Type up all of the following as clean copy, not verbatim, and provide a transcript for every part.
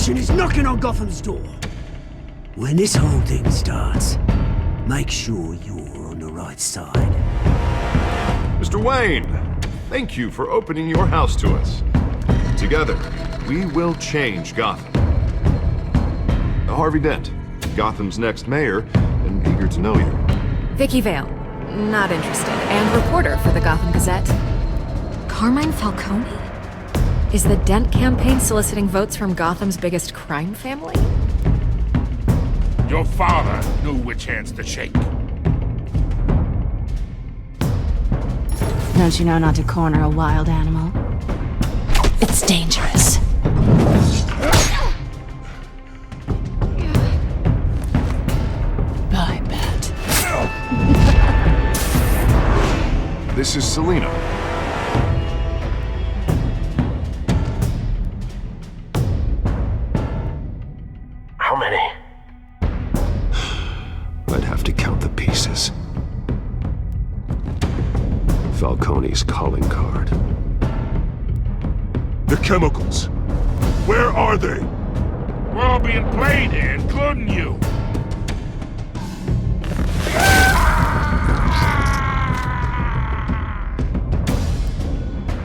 Specification is knocking on Gotham's door. When this whole thing starts, make sure you're on the right side. Mr. Wayne, thank you for opening your house to us. Together, we will change Gotham. Harvey Dent, Gotham's next mayor, and eager to know you. Vicky Vale, not interested, and reporter for the Gotham Gazette. Carmine Falcone? Is the Dent campaign soliciting votes from Gotham's biggest crime family? Your father knew which hands to shake. Don't you know not to corner a wild animal? It's dangerous. I bet. This is Selina. How many? I'd have to count the pieces. Falcone's calling card. The chemicals. Where are they? We're all being played here, including you.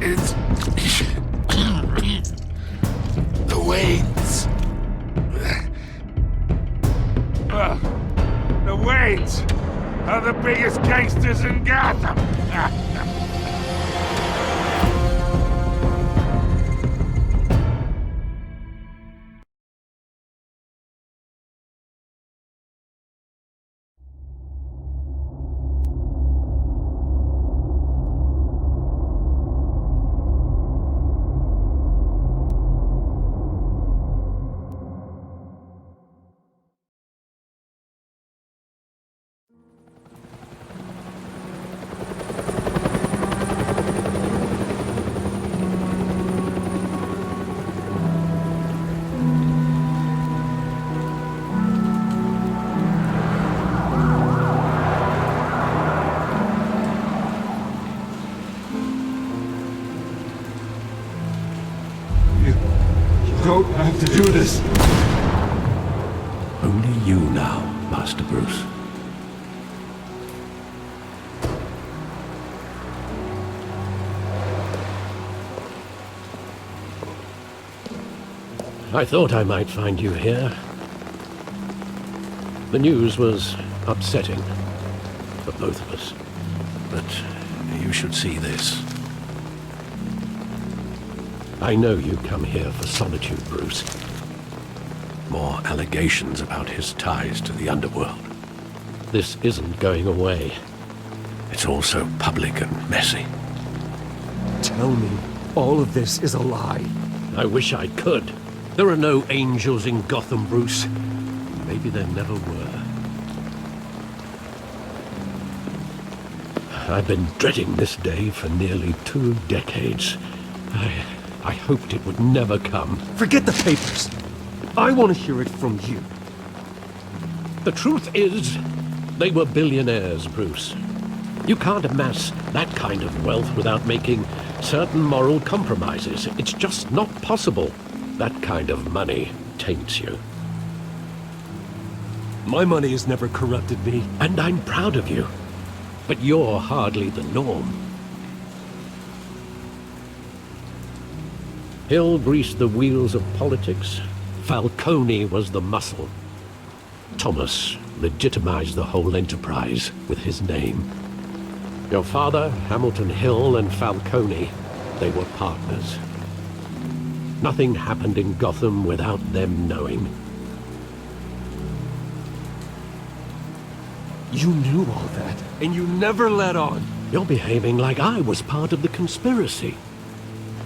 It's... the Waynes. The Waynes are the biggest gangsters in Gotham. Don't have to do this. Only you now, Master Bruce. I thought I might find you here. The news was upsetting for both of us. But you should see this. I know you come here for solitude, Bruce. More allegations about his ties to the underworld. This isn't going away. It's all so public and messy. Tell me, all of this is a lie. I wish I could. There are no angels in Gotham, Bruce. Maybe there never were. I've been dreading this day for nearly 2 decades. I hoped it would never come. Forget the papers. I want to hear it from you. The truth is, they were billionaires, Bruce. You can't amass that kind of wealth without making certain moral compromises. It's just not possible. That kind of money taints you. My money has never corrupted me. And I'm proud of you. But you're hardly the norm. Hill greased the wheels of politics. Falcone was the muscle. Thomas legitimized the whole enterprise with his name. Your father, Hamilton Hill, and Falcone, they were partners. Nothing happened in Gotham without them knowing. You knew all that, and you never let on. You're behaving like I was part of the conspiracy.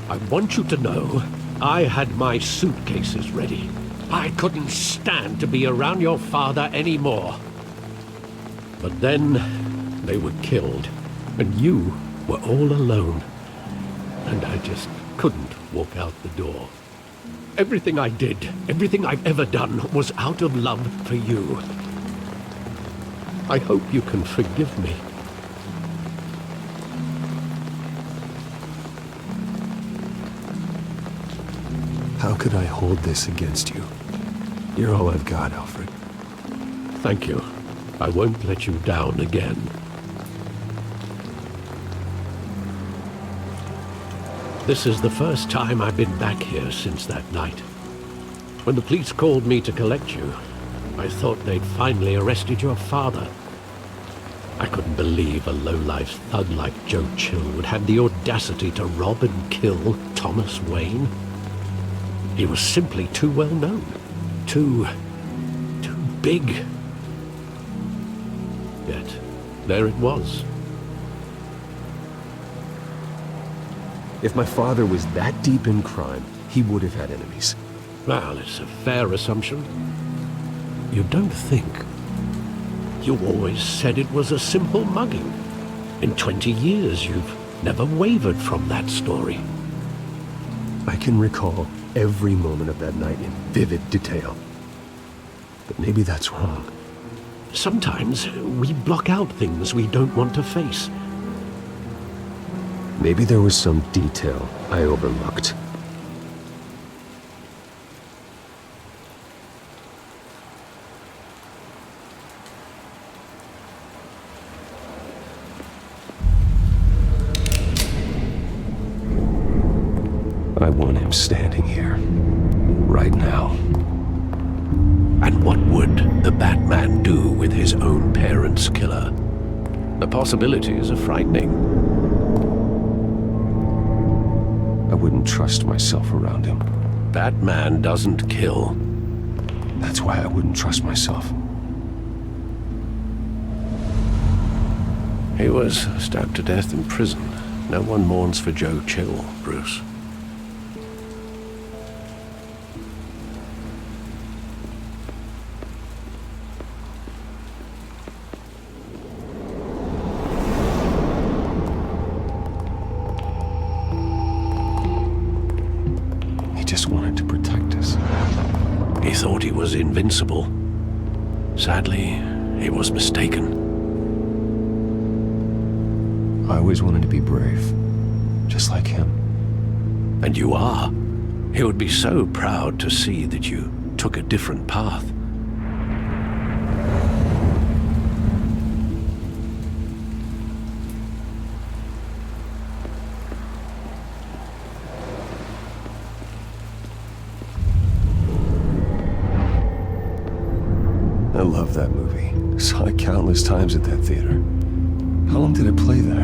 I want you to know, I had my suitcases ready. I couldn't stand to be around your father anymore. But then, they were killed, and you were all alone. And I just couldn't walk out the door. Everything I did, everything I've ever done, was out of love for you. I hope you can forgive me. How could I hold this against you? You're all I've got, Alfred. Thank you. I won't let you down again. This is the first time I've been back here since that night. When the police called me to collect you, I thought they'd finally arrested your father. I couldn't believe a low-life thug like Joe Chill would have the audacity to rob and kill Thomas Wayne. He was simply too well known. Too big. Yet, there it was. If my father was that deep in crime, he would have had enemies. Well, it's a fair assumption. You don't think? You always said it was a simple mugging. In 20 years, you've never wavered from that story. I can recall every moment of that night in vivid detail. But maybe that's wrong. Sometimes we block out things we don't want to face. Maybe there was some detail I overlooked. I want him standing here, right now. And what would the Batman do with his own parents' killer? The possibilities are frightening. I wouldn't trust myself around him. Batman doesn't kill. That's why I wouldn't trust myself. He was stabbed to death in prison. No one mourns for Joe Chill, Bruce. Wanted to protect us. He thought he was invincible. Sadly, he was mistaken. I always wanted to be brave, just like him. And you are. He would be so proud to see that you took a different path. I love that movie. Saw it countless times at that theater. How long did it play there?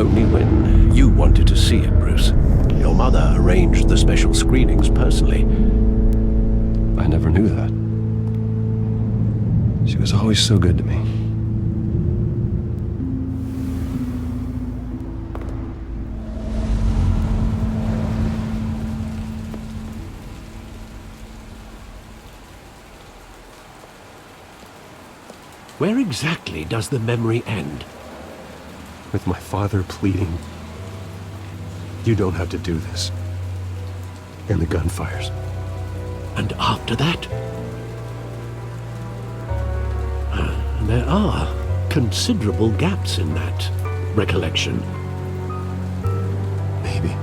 Only when you wanted to see it, Bruce. Your mother arranged the special screenings personally. I never knew that. She was always so good to me. Where exactly does the memory end? With my father pleading, "You don't have to do this." And the gunfires. And after that? There are considerable gaps in that recollection. Maybe.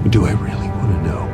Do I really want to know?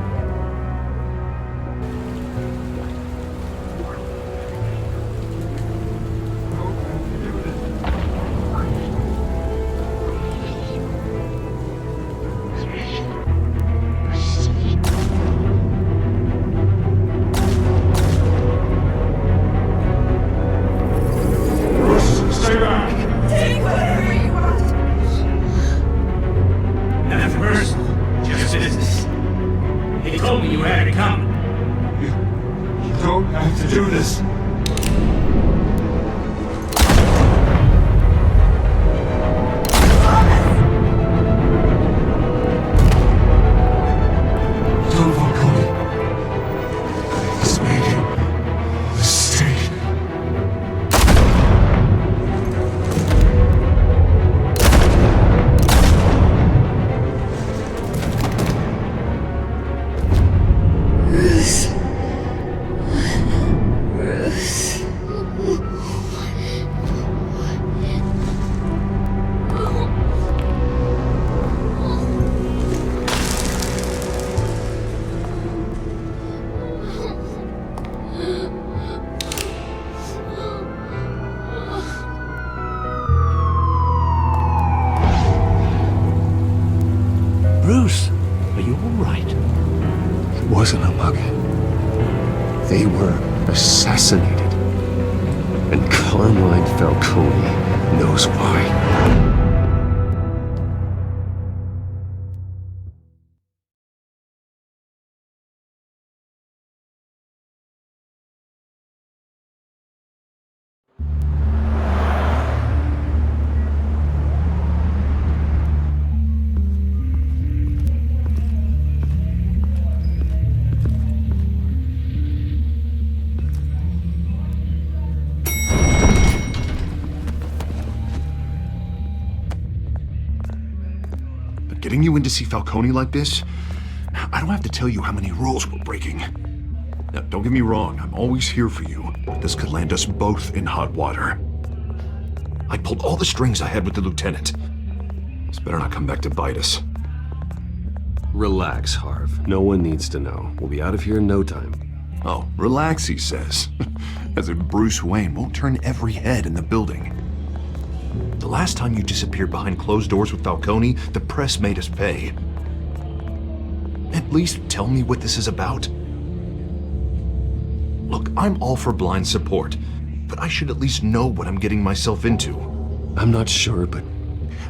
wasn't a bug. They were assassinated. And Carmine Falcone knows why. Getting you in to see Falcone like this, I don't have to tell you how many rules we're breaking. Now, don't get me wrong, I'm always here for you, but this could land us both in hot water. I pulled all the strings I had with the lieutenant. This better not come back to bite us. Relax, Harv. No one needs to know. We'll be out of here in no time. Oh, relax, he says. As if Bruce Wayne won't turn every head in the building. The last time you disappeared behind closed doors with Falcone, the press made us pay. At least tell me what this is about. Look, I'm all for blind support, but I should at least know what I'm getting myself into. I'm not sure, but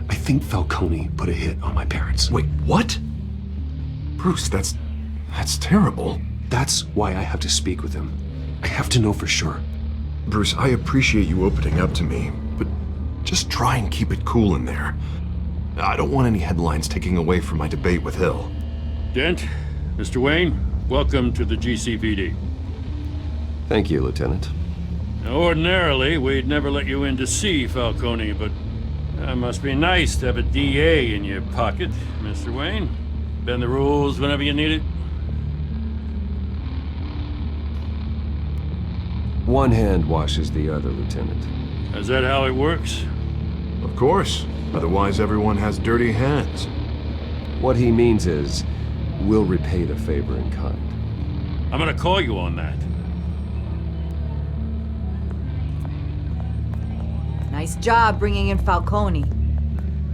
I think Falcone put a hit on my parents. Wait, what? Bruce, that's terrible. That's why I have to speak with him. I have to know for sure. Bruce, I appreciate you opening up to me, but just try and keep it cool in there. I don't want any headlines taking away from my debate with Hill. Dent, Mr. Wayne, welcome to the GCPD. Thank you, Lieutenant. Now, ordinarily, we'd never let you in to see Falcone, but that must be nice to have a DA in your pocket, Mr. Wayne. Bend the rules whenever you need it. One hand washes the other, Lieutenant. Is that how it works? Of course. Otherwise, everyone has dirty hands. What he means is, we'll repay the favor in kind. I'm gonna call you on that. Nice job bringing in Falcone.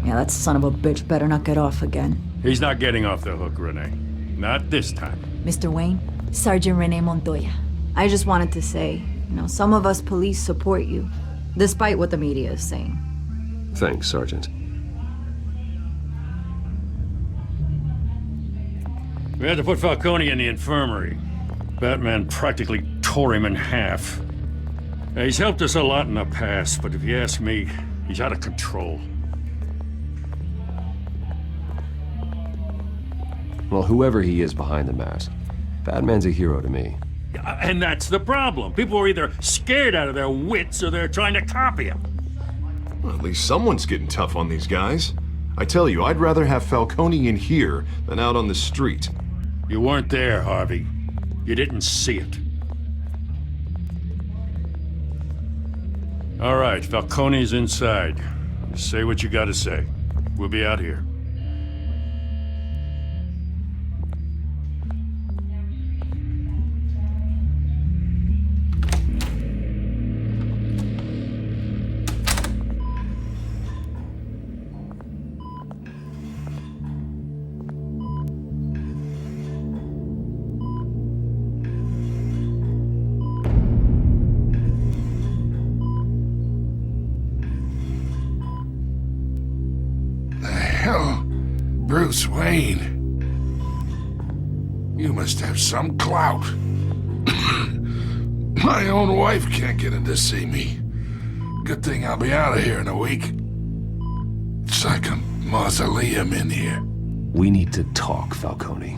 Yeah, that son of a bitch better not get off again. He's not getting off the hook, Renee. Not this time. Mr. Wayne, Sergeant Renee Montoya. I just wanted to say, some of us police support you, despite what the media is saying. Thanks, Sergeant. We had to put Falcone in the infirmary. Batman practically tore him in half. He's helped us a lot in the past, but if you ask me, he's out of control. Well, whoever he is behind the mask, Batman's a hero to me. And that's the problem. People are either scared out of their wits or they're trying to copy him. Well, at least someone's getting tough on these guys. I tell you, I'd rather have Falcone in here than out on the street. You weren't there, Harvey. You didn't see it. All right, Falcone's inside. Just say what you gotta say. We'll be out here. Bruce Wayne. You must have some clout. My own wife can't get in to see me. Good thing I'll be out of here in a week. It's like a mausoleum in here. We need to talk, Falcone.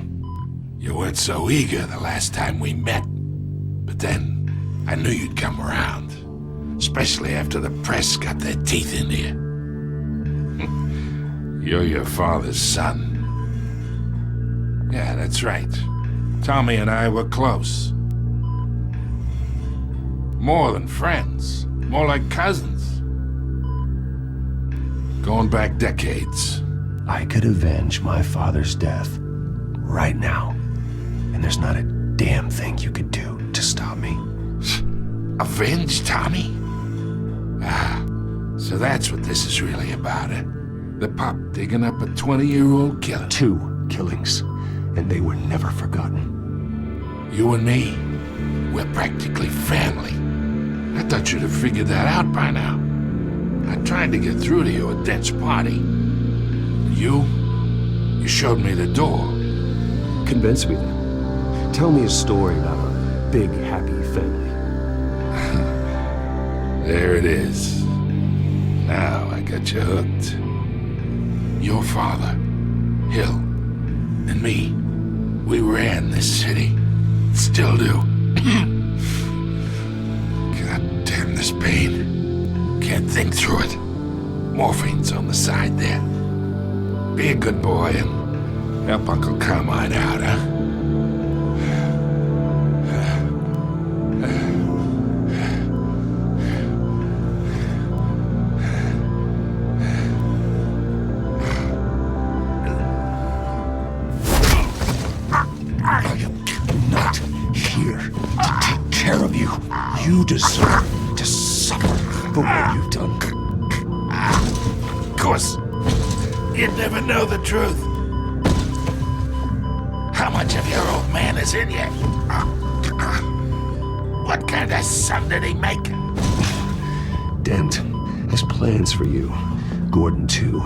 You weren't so eager the last time we met. But then, I knew you'd come around. Especially after the press got their teeth into you. You're your father's son. Yeah, that's right. Tommy and I were close. More than friends. More like cousins. Going back decades. I could avenge my father's death right now. And there's not a damn thing you could do to stop me. Avenge Tommy? Ah, so that's what this is really about, eh? The pup digging up a 20-year-old killer. 2 killings, and they were never forgotten. You and me, we're practically family. I thought you'd have figured that out by now. I tried to get through to you at Dent's party. You showed me the door. Convince me then. Tell me a story about a big, happy family. There it is. Now I got you hooked. Your father, Hill, and me, we ran this city. Still do. God damn this pain. Can't think through it. Morphine's on the side there. Be a good boy and help Uncle Carmine out, huh? You deserve to suffer for what you've done. Of course, you'd never know the truth. How much of your old man is in you? What kind of son did he make? Dent has plans for you. Gordon, too.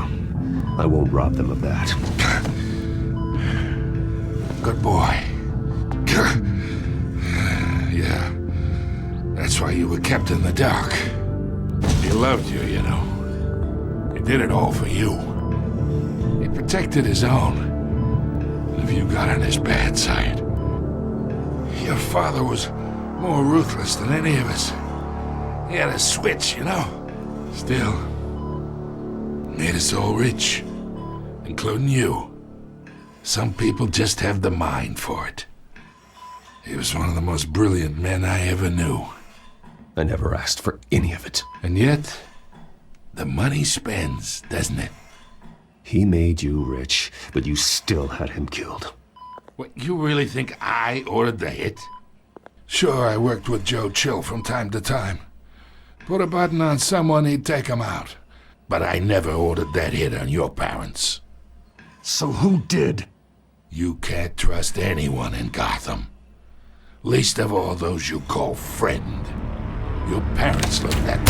I won't rob them of that. Good boy. Yeah. That's why you were kept in the dark. He loved you, you know. He did it all for you. He protected his own. And if you got on his bad side, your father was more ruthless than any of us. He had a switch, you know. Still, made us all rich, including you. Some people just have the mind for it. He was one of the most brilliant men I ever knew. I never asked for any of it. And yet, the money spends, doesn't it? He made you rich, but you still had him killed. What, you really think I ordered the hit? Sure, I worked with Joe Chill from time to time. Put a button on someone, he'd take him out. But I never ordered that hit on your parents. So who did? You can't trust anyone in Gotham. Least of all those you call friend. Your parents looked at me.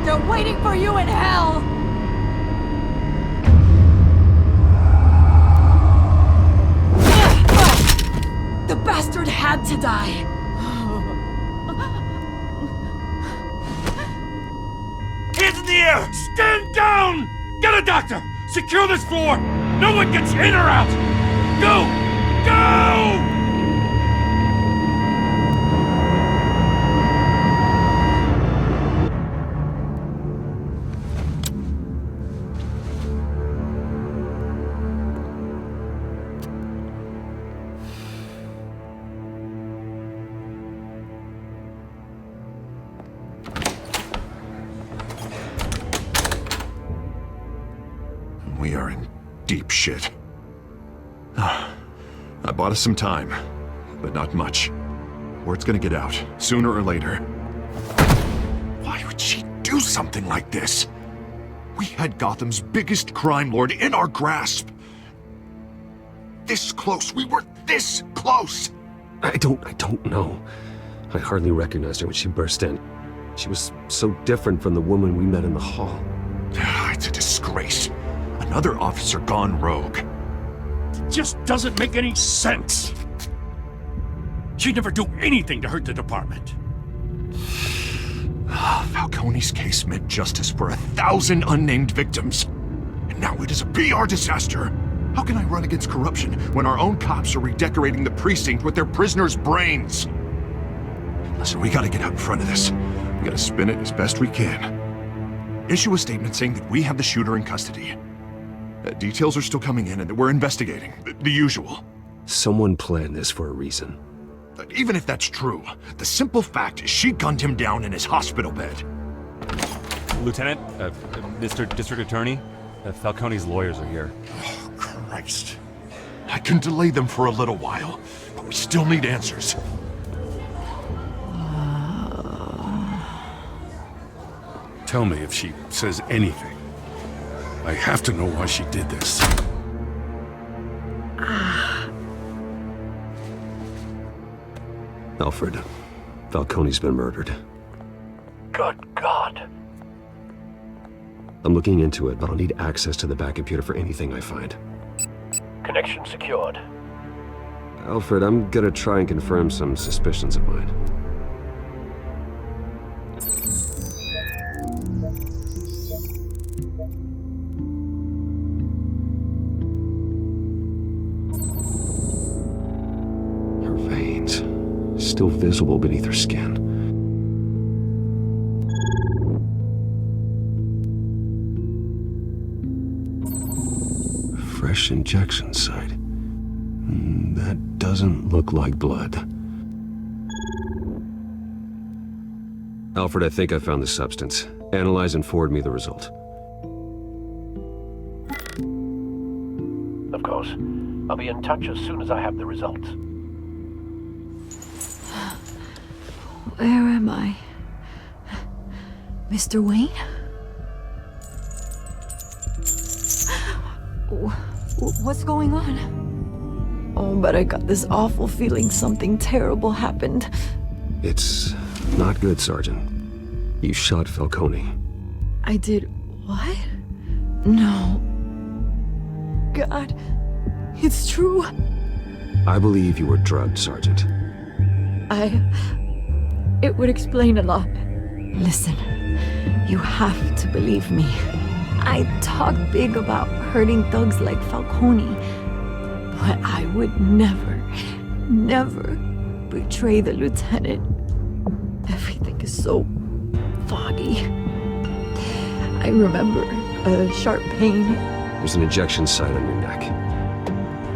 They're waiting for you in hell! The bastard had to die! Hands in the air! Stand down! Get a doctor! Secure this floor! No one gets in or out! Go! Go! We are in deep shit. I bought us some time, but not much. Word's gonna get out, sooner or later. Why would she do something like this? We had Gotham's biggest crime lord in our grasp. This close, we were this close! I don't know. I hardly recognized her when she burst in. She was so different from the woman we met in the hall. It's a disgrace. Another officer gone rogue. It just doesn't make any sense. She'd never do anything to hurt the department. Falcone's case meant justice for 1,000 unnamed victims. And now it is a PR disaster. How can I run against corruption when our own cops are redecorating the precinct with their prisoners' brains? Listen, we gotta get out in front of this. We gotta spin it as best we can. Issue a statement saying that we have the shooter in custody. Details are still coming in and that we're investigating. The usual. Someone planned this for a reason. Even if that's true, the simple fact is she gunned him down in his hospital bed. Lieutenant, Mr. District Attorney, Falcone's lawyers are here. Oh, Christ. I can delay them for a little while, but we still need answers. Tell me if she says anything. I have to know why she did this. Alfred, Falcone's been murdered. Good God. I'm looking into it, but I'll need access to the back computer for anything I find. Connection secured. Alfred, I'm gonna try and confirm some suspicions of mine. Her veins, still visible beneath her skin. Fresh injection site. That doesn't look like blood. Alfred, I think I found the substance. Analyze and forward me the result. Of course. I'll be in touch as soon as I have the results. Where am I? Mr. Wayne? What's going on? Oh, but I got this awful feeling something terrible happened. It's not good, Sergeant. You shot Falcone. I did what? No. God, it's true. I believe you were drugged, Sergeant. It would explain a lot. Listen, you have to believe me. I talk big about hurting thugs like Falcone, but I would never betray the lieutenant. Everything is so foggy. I remember a sharp pain. There's an injection site on your neck.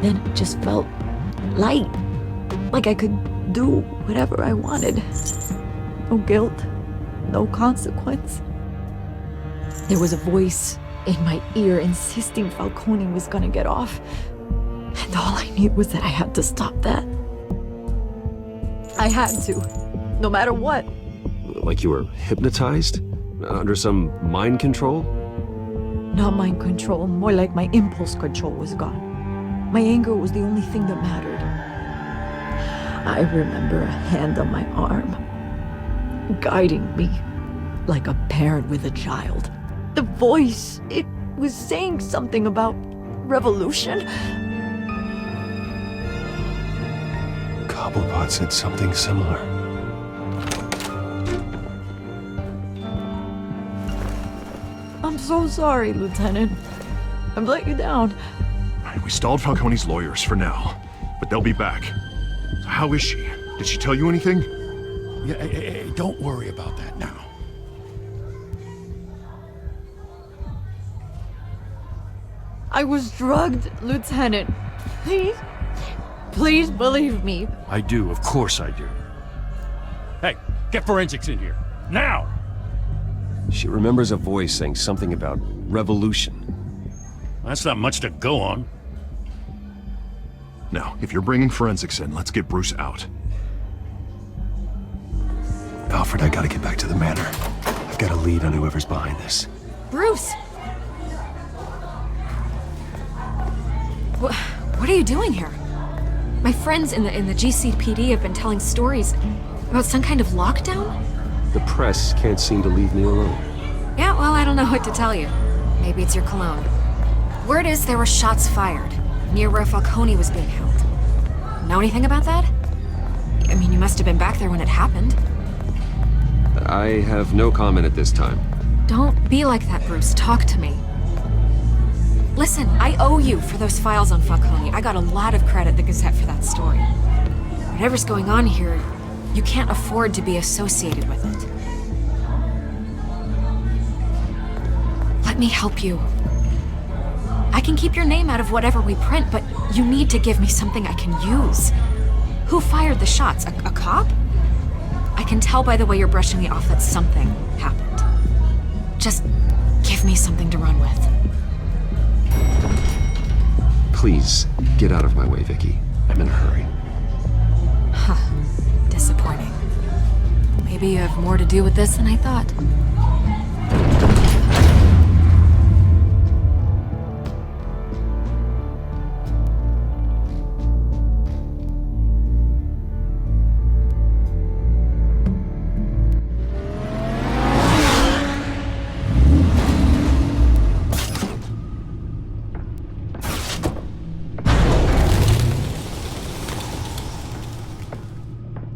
Then it just felt light, like I could do whatever I wanted. No guilt, no consequence. There was a voice in my ear insisting Falcone was gonna get off. And all I knew was that I had to stop that. I had to, no matter what. Like you were hypnotized? Under some mind control? Not mind control, more like my impulse control was gone. My anger was the only thing that mattered. I remember a hand on my arm, guiding me like a parent with a child. The voice, it was saying something about revolution. Cobblepot said something similar. I'm so sorry, Lieutenant. I've let you down. We stalled Falcone's lawyers for now, but they'll be back. So how is she? Did she tell you anything? Yeah, hey, don't worry about that now. I was drugged, Lieutenant. Please believe me. I do, of course I do. Hey, get forensics in here, now! She remembers a voice saying something about revolution. That's not much to go on. Now, if you're bringing forensics in, let's get Bruce out. Alfred, I gotta get back to the manor. I've got a lead on whoever's behind this. Bruce! What are you doing here? My friends in the GCPD have been telling stories about some kind of lockdown? The press can't seem to leave me alone. Yeah, well, I don't know what to tell you. Maybe it's your cologne. Word is there were shots fired near where Falcone was being held. Know anything about that? I mean, you must have been back there when it happened. I have no comment at this time. Don't be like that, Bruce. Talk to me. Listen, I owe you for those files on Falcone. I got a lot of credit at the Gazette for that story. Whatever's going on here, you can't afford to be associated with it. Let me help you. I can keep your name out of whatever we print, but you need to give me something I can use. Who fired the shots? A cop? I can tell by the way you're brushing me off that something happened. Just give me something to run with. Please, get out of my way, Vicky. I'm in a hurry. Huh. Disappointing. Maybe you have more to do with this than I thought.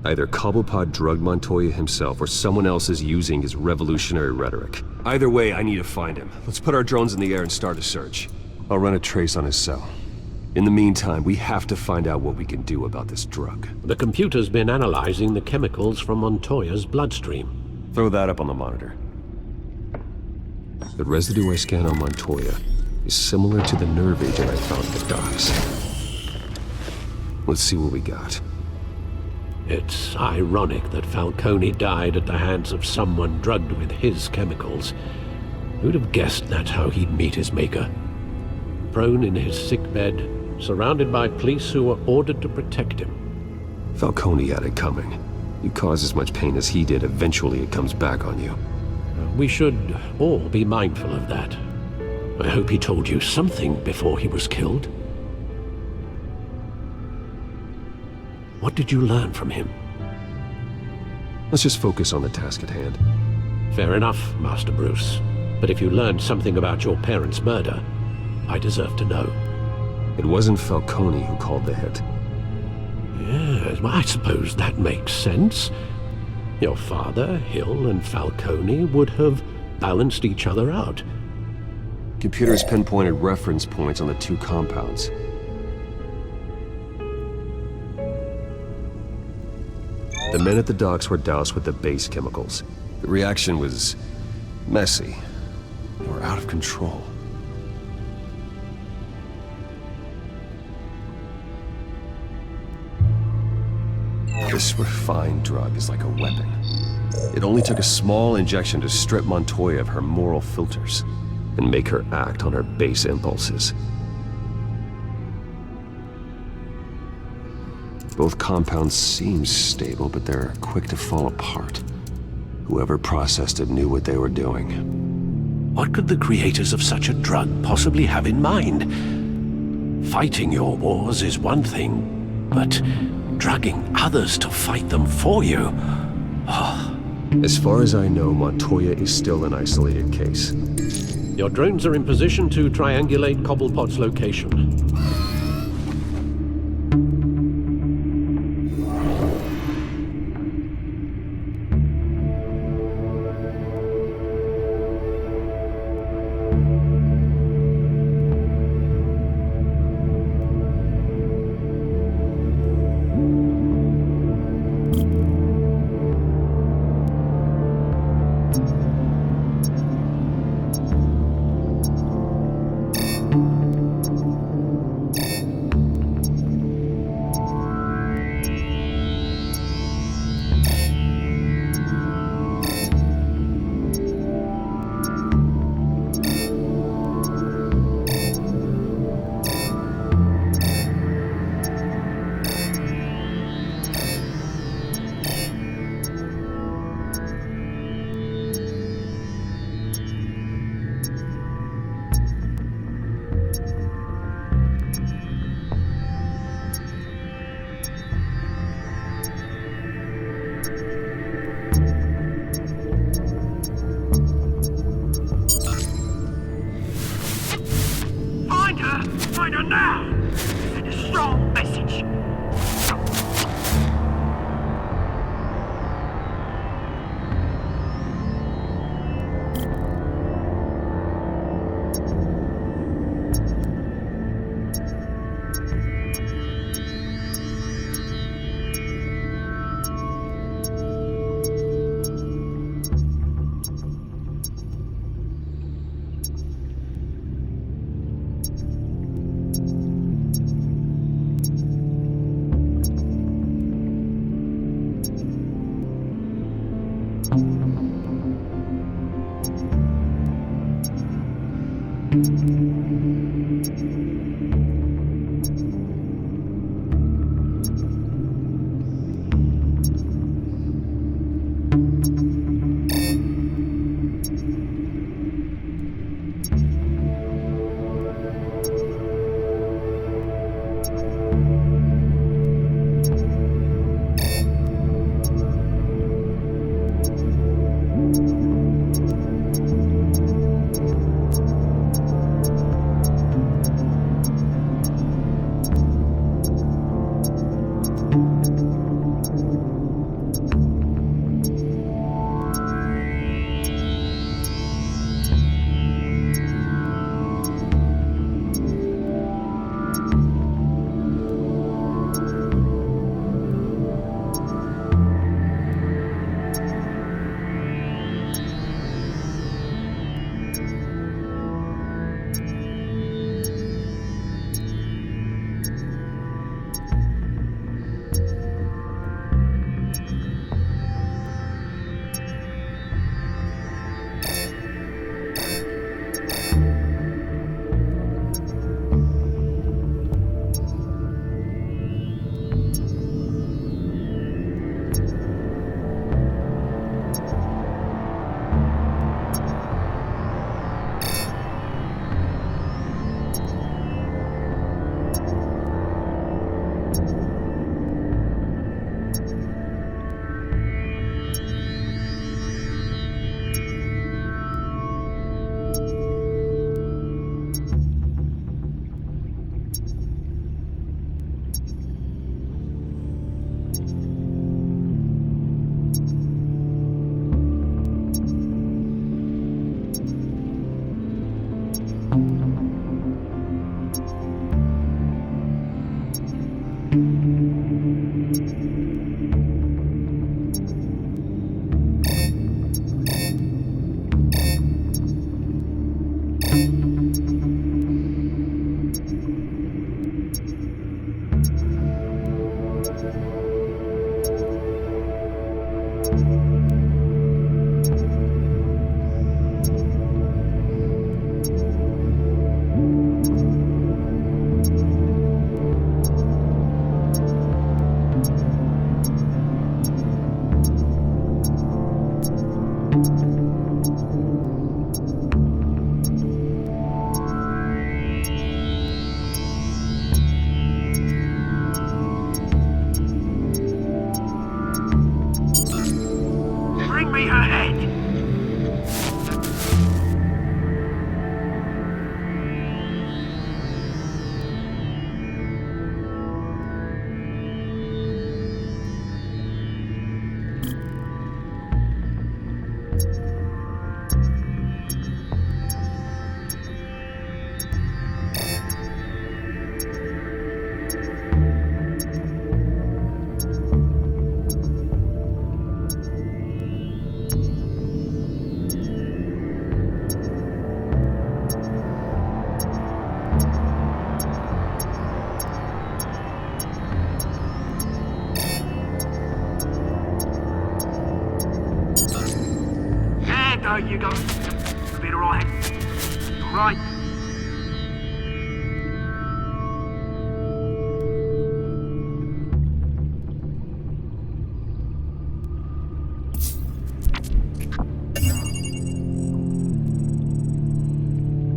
Either Cobblepot drugged Montoya himself, or someone else is using his revolutionary rhetoric. Either way, I need to find him. Let's put our drones in the air and start a search. I'll run a trace on his cell. In the meantime, we have to find out what we can do about this drug. The computer's been analyzing the chemicals from Montoya's bloodstream. Throw that up on the monitor. The residue I scanned on Montoya is similar to the nerve agent I found at the docks. Let's see what we got. It's ironic that Falcone died at the hands of someone drugged with his chemicals. Who'd have guessed that's how he'd meet his maker? Prone in his sickbed, surrounded by police who were ordered to protect him. Falcone had it coming. You cause as much pain as he did, eventually it comes back on you. We should all be mindful of that. I hope he told you something before he was killed. What did you learn from him? Let's just focus on the task at hand. Fair enough, Master Bruce. But if you learned something about your parents' murder, I deserve to know. It wasn't Falcone who called the hit. Yes, well, I suppose that makes sense. Your father, Hill, and Falcone would have balanced each other out. Computers pinpointed reference points on the two compounds. The men at the docks were doused with the base chemicals. The reaction was messy, or out of control. This refined drug is like a weapon. It only took a small injection to strip Montoya of her moral filters and make her act on her base impulses. Both compounds seem stable, but they're quick to fall apart. Whoever processed it knew what they were doing. What could the creators of such a drug possibly have in mind? Fighting your wars is one thing, but drugging others to fight them for you? Oh. As far as I know, Montoya is still an isolated case. Your drones are in position to triangulate Cobblepot's location. Find her now! Send a strong message! ahead. There you go. You'll be alright. Alright.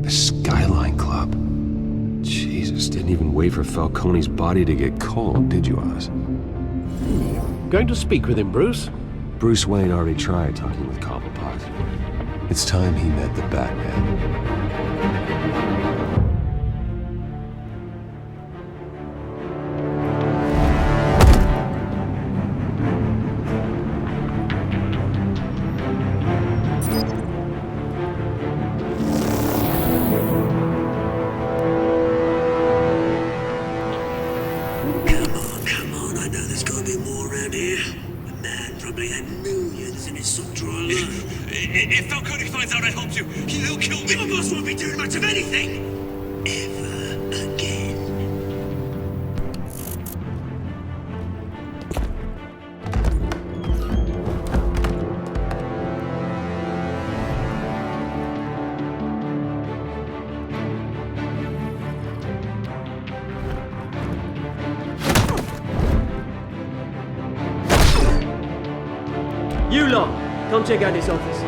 The Skyline Club. Jesus, didn't even wait for Falcone's body to get cold, did you, Oz? Going to speak with him, Bruce? Bruce Wayne already tried talking with Cobblepot. It's time he met the Batman. Come on, I know there's gotta be more around here. The man probably had millions in his sock drawer alone. If Falcone finds out I helped you, he'll kill me. Your boss won't be doing much of anything! Ever again. You lot, come check out this office.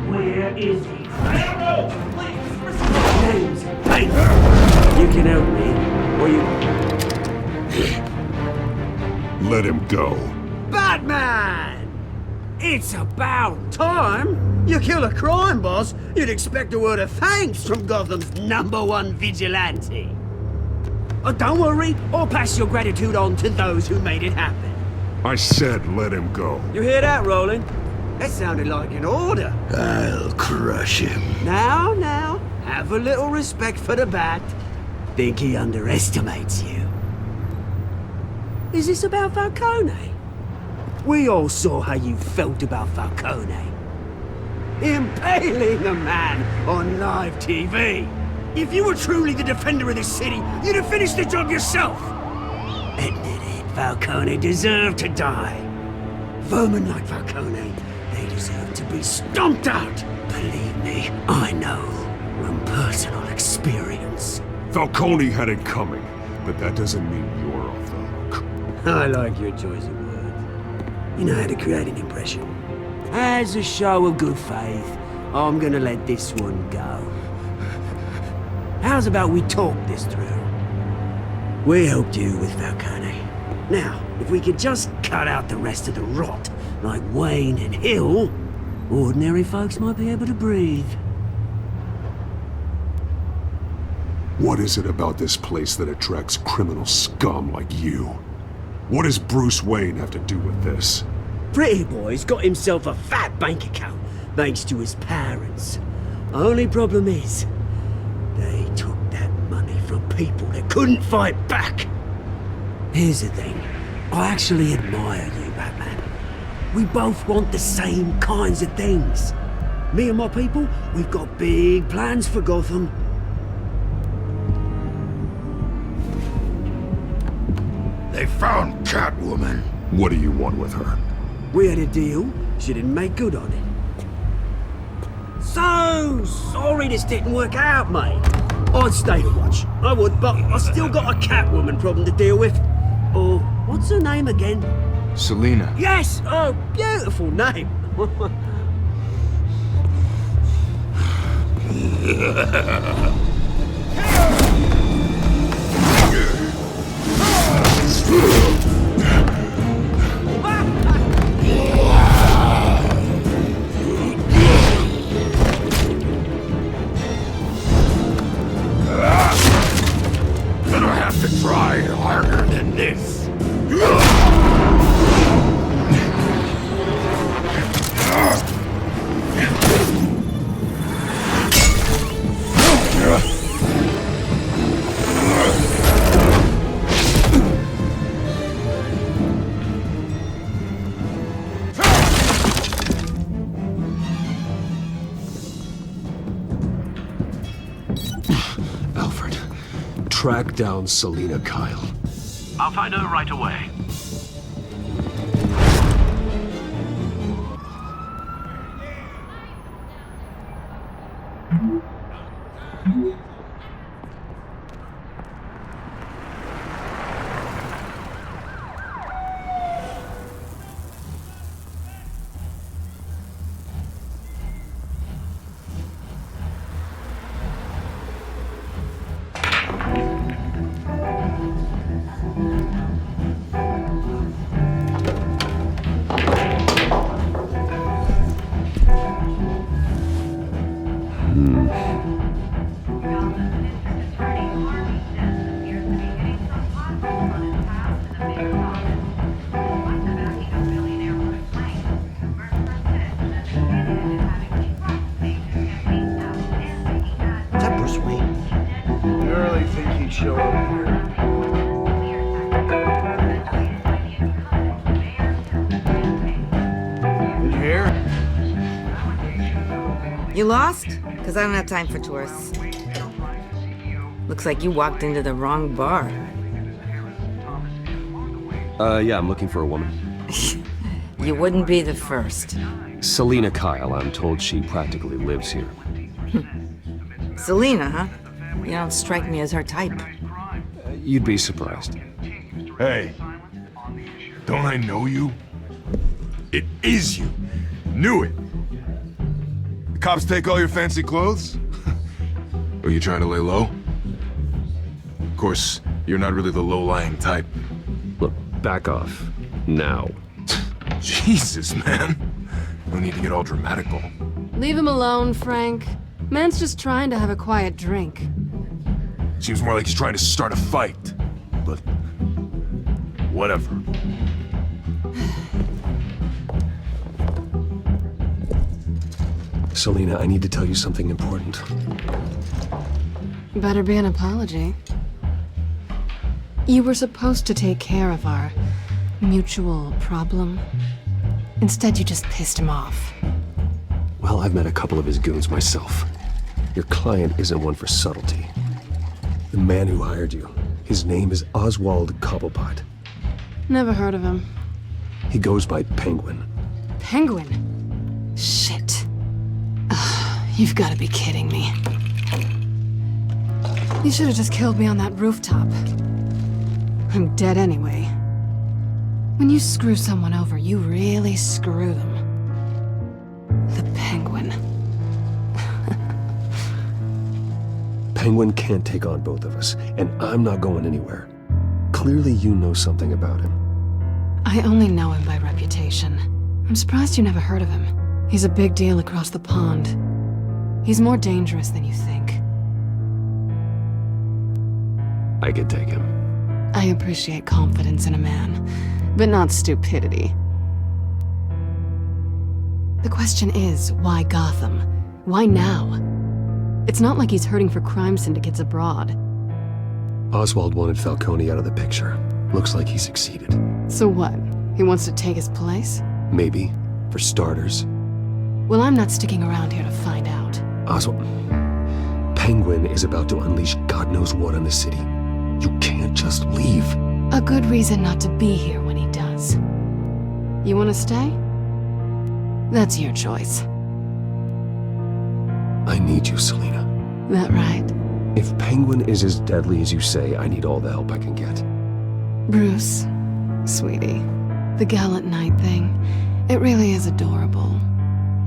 Where is he? James, hey! You can help me, or you... Let him go. Batman! It's about time! You kill a crime boss, you'd expect a word of thanks from Gotham's #1 vigilante. Oh, don't worry, I'll pass your gratitude on to those who made it happen. I said let him go. You hear that, Roland? That sounded like an order. I'll crush him. Now, have a little respect for the Bat. Think he underestimates you. Is this about Falcone? We all saw how you felt about Falcone. Impaling a man on live TV. If you were truly the defender of this city, you'd have finished the job yourself. Admit it, Falcone deserved to die. Vermin like Falcone, they deserve to be stomped out. Believe me, I know from personal experience. Falcone had it coming, but that doesn't mean you're off the hook. I like your choice of words. You know how to create an impression. As a show of good faith, I'm gonna let this one go. How's about we talk this through? We helped you with Falcone. Now, if we could just cut out the rest of the rot, like Wayne and Hill, ordinary folks might be able to breathe. What is it about this place that attracts criminal scum like you? What does Bruce Wayne have to do with this? Pretty Boy's got himself a fat bank account, thanks to his parents. Only problem is, they took that money from people that couldn't fight back. Here's the thing. I actually admire you, Batman. We both want the same kinds of things. Me and my people, we've got big plans for Gotham. They found Catwoman. What do you want with her? We had a deal. She didn't make good on it. So sorry this didn't work out, mate. I'd stay to watch. I would, but I still got a Catwoman problem to deal with. Or, what's her name again? Selina. Yes! Oh, beautiful name. track down Selina Kyle. I'll find her right away. You lost? Because I don't have time for tourists. Looks like you walked into the wrong bar. Yeah, I'm looking for a woman. You wouldn't be the first. Selina Kyle, I'm told she practically lives here. Selina, huh? You don't strike me as her type. You'd be surprised. Hey, don't I know you? It is you. Knew it. The cops take all your fancy clothes? Are you trying to lay low? Of course, you're not really the low-lying type. Look, back off. Now. Jesus, man. No need to get all dramatical. Leave him alone, Frank. Man's just trying to have a quiet drink. Seems more like he's trying to start a fight. But... whatever. Selina, I need to tell you something important. Better be an apology. You were supposed to take care of our mutual problem. Instead, you just pissed him off. Well, I've met a couple of his goons myself. Your client isn't one for subtlety. The man who hired you, his name is Oswald Cobblepot. Never heard of him. He goes by Penguin. Penguin? Shit. Ugh, you've got to be kidding me. You should have just killed me on that rooftop. I'm dead anyway. When you screw someone over, you really screw them. The Penguin. Penguin can't take on both of us, and I'm not going anywhere. Clearly you know something about him. I only know him by reputation. I'm surprised you never heard of him. He's a big deal across the pond. He's more dangerous than you think. I could take him. I appreciate confidence in a man, but not stupidity. The question is, why Gotham? Why now? It's not like he's hurting for crime syndicates abroad. Oswald wanted Falcone out of the picture. Looks like he succeeded. So what? He wants to take his place? Maybe. For starters. Well, I'm not sticking around here to find out. Oswald... Penguin is about to unleash God knows what on the city. You can't just leave. A good reason not to be here when he does. You want to stay? That's your choice. I need you, Selina. That right? If Penguin is as deadly as you say, I need all the help I can get. Bruce, sweetie, the gallant knight thing, it really is adorable.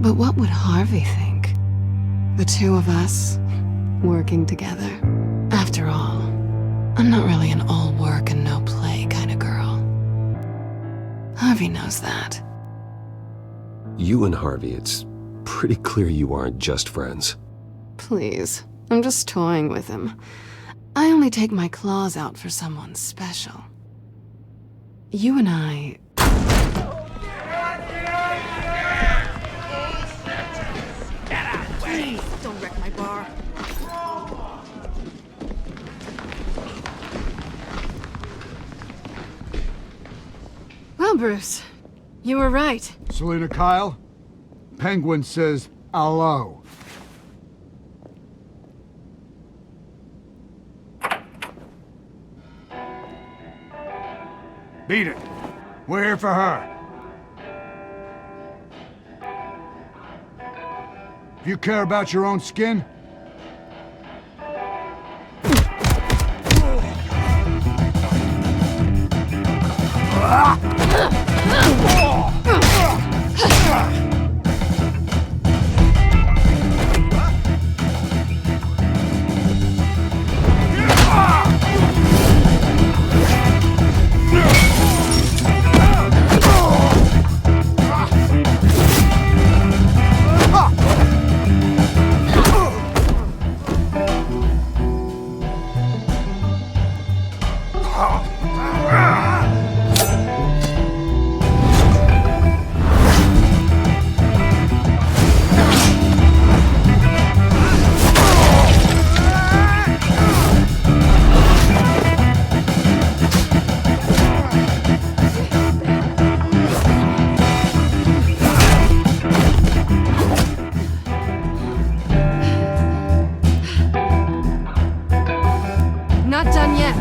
But what would Harvey think? The two of us, working together. After all, I'm not really an all work and no play kind of girl. Harvey knows that. You and Harvey, it's pretty clear you aren't just friends. Please, I'm just toying with him. I only take my claws out for someone special. You and I... Please, don't wreck my bar. Well, Bruce, you were right. Selina Kyle, Penguin says hello. Beat it. We're here for her. If you care about your own skin, Not done yet.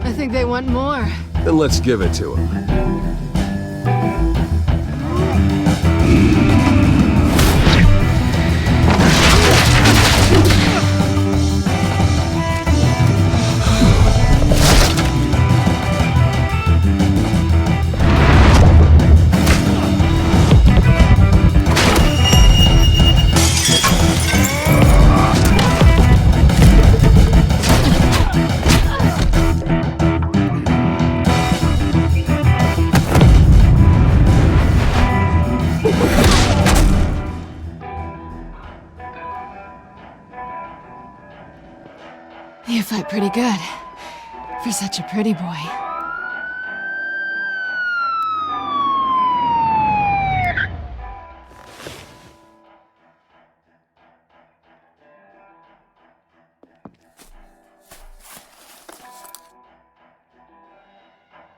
I think they want more. Then let's give it to him. You fight pretty good. For such a pretty boy.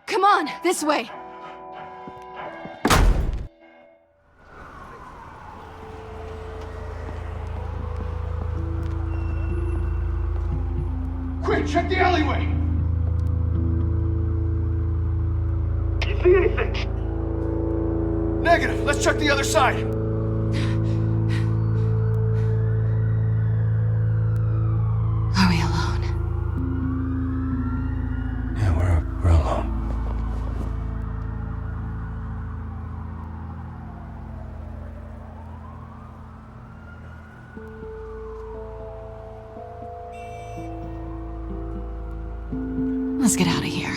Come on, this way. quick, check the alleyway! You see anything? Negative. Let's check the other side. Are we alone? Yeah, we're alone. Let's get out of here.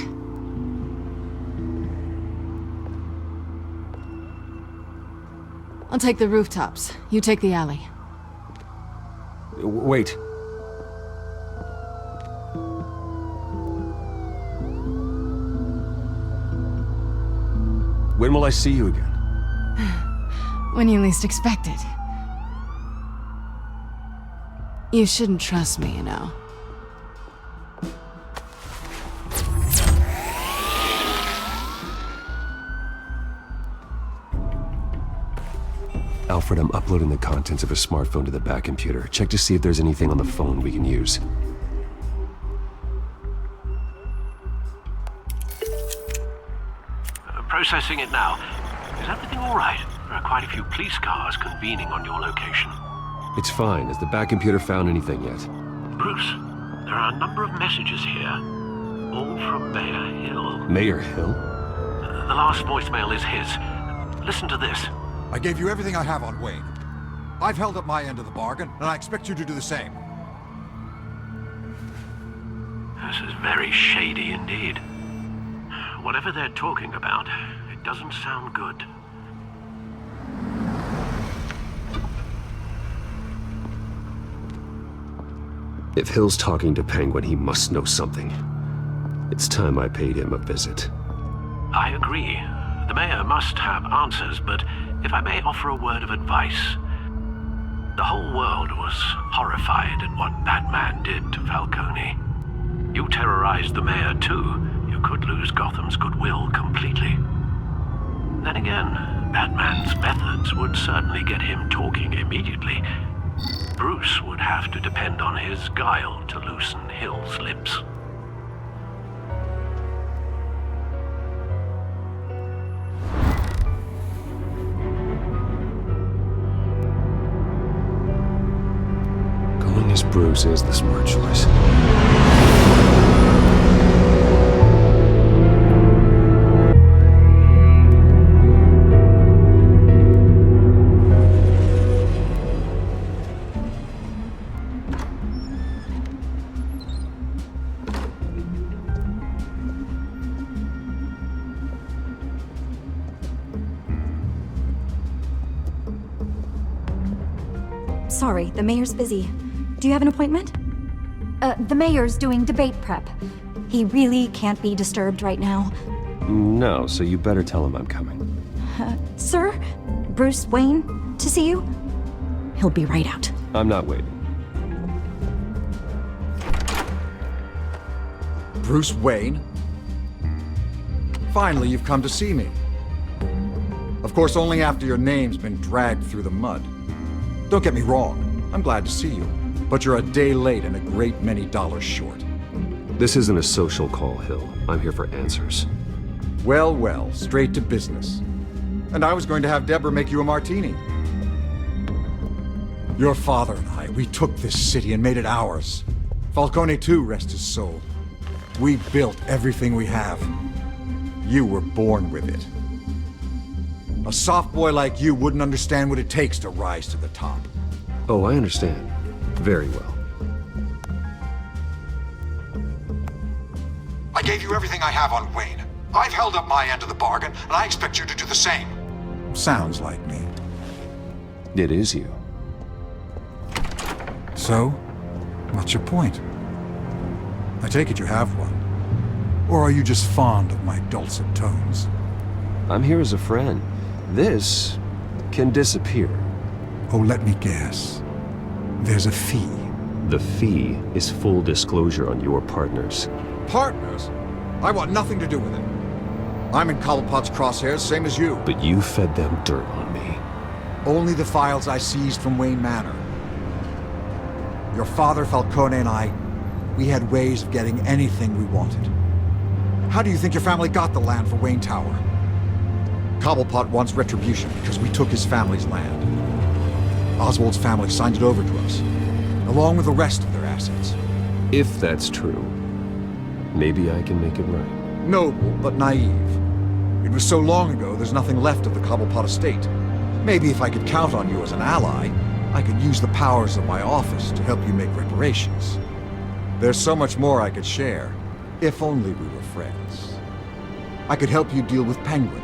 I'll take the rooftops. You take the alley. Wait. When will I see you again? When you least expect it. You shouldn't trust me, you know. Alfred, I'm uploading the contents of a smartphone to the back computer. Check to see if there's anything on the phone we can use. Processing it now. Is everything all right? There are quite a few police cars convening on your location. It's fine. Has the back computer found anything yet? Bruce, there are a number of messages here. All from Mayor Hill. Mayor Hill? The last voicemail is his. Listen to this. I gave you everything I have on Wayne. I've held up my end of the bargain, and I expect you to do the same. This is very shady indeed. Whatever they're talking about, it doesn't sound good. If Hill's talking to Penguin, he must know something. It's time I paid him a visit. I agree. The mayor must have answers, but if I may offer a word of advice, The whole world was horrified at what Batman did to Falcone. You terrorized the mayor too. You could lose Gotham's goodwill completely. Then again, Batman's methods would certainly get him talking immediately. Bruce would have to depend on his guile to loosen Hill's lips. Going as Bruce is the smart choice. Sorry, the mayor's busy. Do you have an appointment? The mayor's doing debate prep. He really can't be disturbed right now. No, so you better tell him I'm coming. Sir? Bruce Wayne to see you? He'll be right out. I'm not waiting. Bruce Wayne? Finally, you've come to see me. Of course, only after your name's been dragged through the mud. Don't get me wrong, I'm glad to see you. But you're a day late and a great many dollars short. This isn't a social call, Hill. I'm here for answers. Well, well, straight to business. And I was going to have Deborah make you a martini. Your father and I, we took this city and made it ours. Falcone too, rest his soul. We built everything we have. You were born with it. A soft boy like you wouldn't understand what it takes to rise to the top. Oh, I understand. Very well. I gave you everything I have on Wayne. I've held up my end of the bargain, and I expect you to do the same. Sounds like me. It is you. So, what's your point? I take it you have one. Or are you just fond of my dulcet tones? I'm here as a friend. This can disappear. Oh, let me guess. There's a fee. The fee is full disclosure on your partners. Partners? I want nothing to do with it. I'm in Cobblepot's crosshairs, same as you. But you fed them dirt on me. Only the files I seized from Wayne Manor. Your father, Falcone, and I, we had ways of getting anything we wanted. How do you think your family got the land for Wayne Tower? Cobblepot wants retribution because we took his family's land. Oswald's family signed it over to us, along with the rest of their assets. If that's true, maybe I can make it right. Noble, but naive. It was so long ago, there's nothing left of the Cobblepot estate. Maybe if I could count on you as an ally, I could use the powers of my office to help you make reparations. There's so much more I could share, if only we were friends. I could help you deal with Penguin,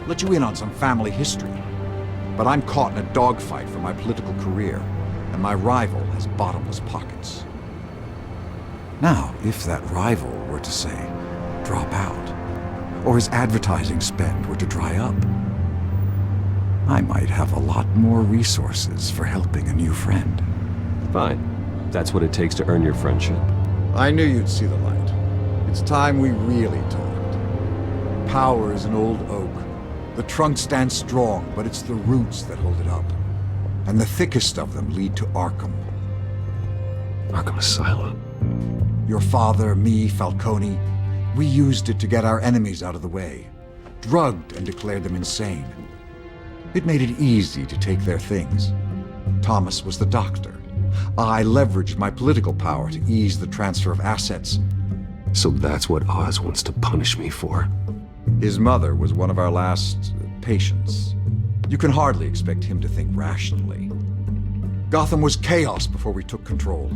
let you in on some family history. But I'm caught in a dogfight for my political career, and my rival has bottomless pockets. Now, if that rival were to say, drop out, or his advertising spend were to dry up, I might have a lot more resources for helping a new friend. Fine. That's what it takes to earn your friendship. I knew you'd see the light. It's time we really talked. Power is an old oak. The trunk stands strong, but it's the roots that hold it up. And the thickest of them lead to Arkham. Arkham Asylum? Your father, me, Falcone, we used it to get our enemies out of the way. Drugged and declared them insane. It made it easy to take their things. Thomas was the doctor. I leveraged my political power to ease the transfer of assets. So that's what Oz wants to punish me for. His mother was one of our last patients. You can hardly expect him to think rationally. Gotham was chaos before we took control.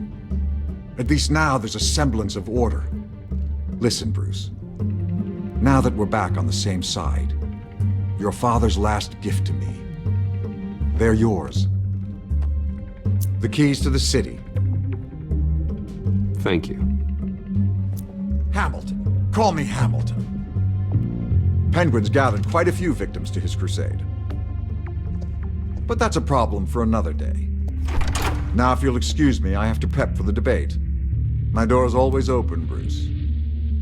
At least now there's a semblance of order. Listen, Bruce. Now that we're back on the same side, your father's last gift to me, they're yours. The keys to the city. Thank you. Hamilton. Call me Hamilton. Penguin's gathered quite a few victims to his crusade. But that's a problem for another day. Now, if you'll excuse me, I have to prep for the debate. My door is always open, Bruce.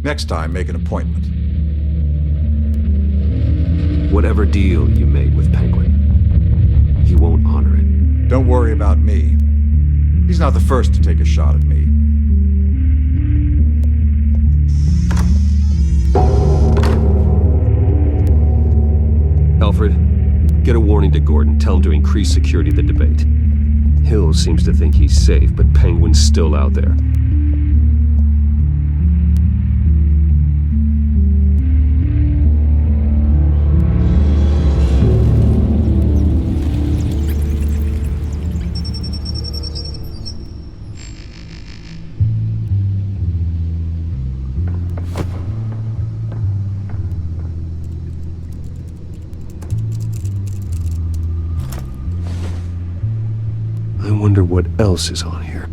Next time, make an appointment. Whatever deal you made with Penguin, he won't honor it. Don't worry about me. He's not the first to take a shot at me. Alfred, get a warning to Gordon. Tell him to increase security at the debate. Hill seems to think he's safe, but Penguin's still out there. I wonder what else is on here.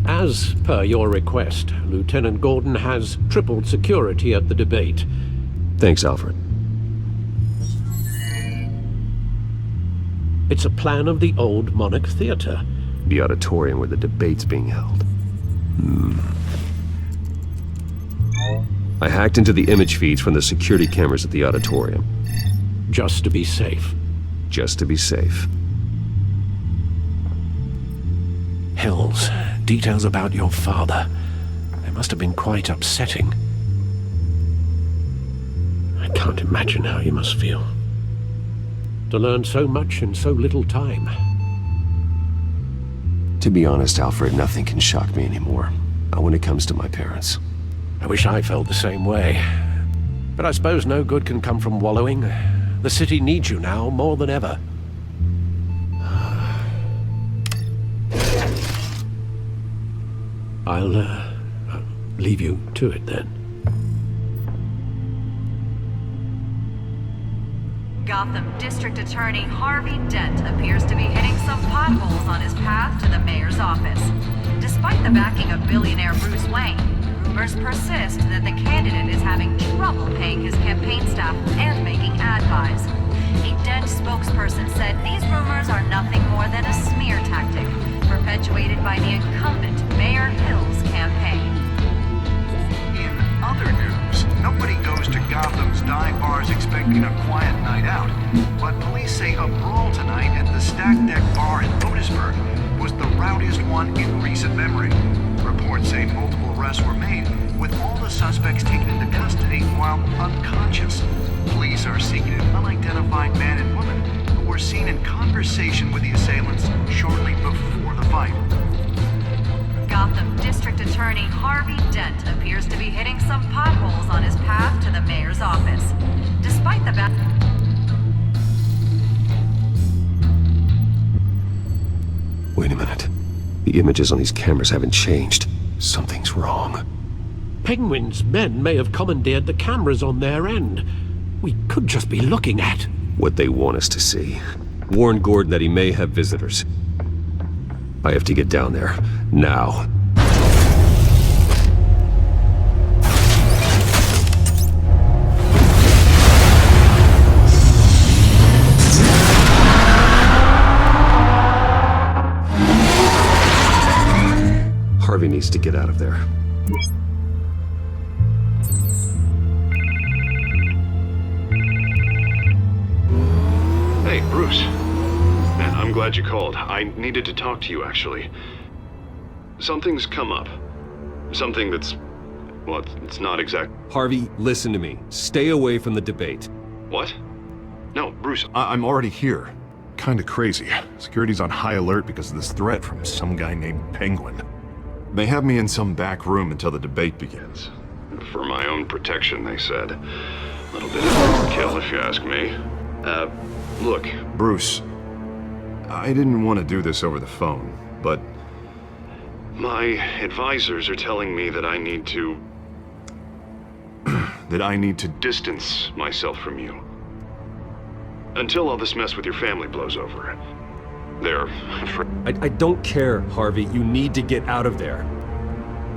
As per your request, Lieutenant Gordon has tripled security at the debate. Thanks, Alfred. It's a plan of the old Monarch Theater. The auditorium where the debate's being held. I hacked into the image feeds from the security cameras at the auditorium. Just to be safe. Just to be safe. Hills, details about your father. They must have been quite upsetting. I can't imagine how you must feel. To learn so much in so little time. To be honest, Alfred, nothing can shock me anymore. Not when it comes to my parents. I wish I felt the same way. But I suppose no good can come from wallowing. The city needs you now more than ever. I'll leave you to it then. Gotham District Attorney Harvey Dent appears to be hitting some potholes on his path to the mayor's office. Despite the backing of billionaire Bruce Wayne, rumors persist that the candidate is having trouble paying his campaign staff and making ad buys. A Dent spokesperson said these rumors are nothing more than a smear tactic, perpetuated by the incumbent Mayor Hill's campaign. In other news, nobody goes to Gotham's dive bars expecting a quiet night out, but police say a brawl tonight at the Stack Deck Bar in Otisburg was the rowdiest one in recent memory. Reports say multiple arrests were made, with all the suspects taken into custody while unconscious. Police are seeking an unidentified man and woman who were seen in conversation with the assailants shortly before the fight. Gotham District Attorney Harvey Dent appears to be hitting some potholes on his path to the mayor's office. Despite the Wait a minute. The images on these cameras haven't changed. Something's wrong. Penguin's men may have commandeered the cameras on their end. We could just be looking at what they want us to see. Warn Gordon that he may have visitors. I have to get down there. Now. Harvey needs to get out of there. Hey, Bruce. Man, I'm glad you called. I needed to talk to you, actually. Something's come up. Something that's... well, it's not exact... Harvey, listen to me. Stay away from the debate. What? No, Bruce, I'm already here. Kinda crazy. Security's on high alert because of this threat from some guy named Penguin. They have me in some back room until the debate begins. For my own protection, they said. A little bit of overkill, if you ask me. Look, Bruce, I didn't want to do this over the phone, but my advisors are telling me that I need to... that I need to distance myself from you. Until all this mess with your family blows over. They're... I don't care, Harvey. You need to get out of there.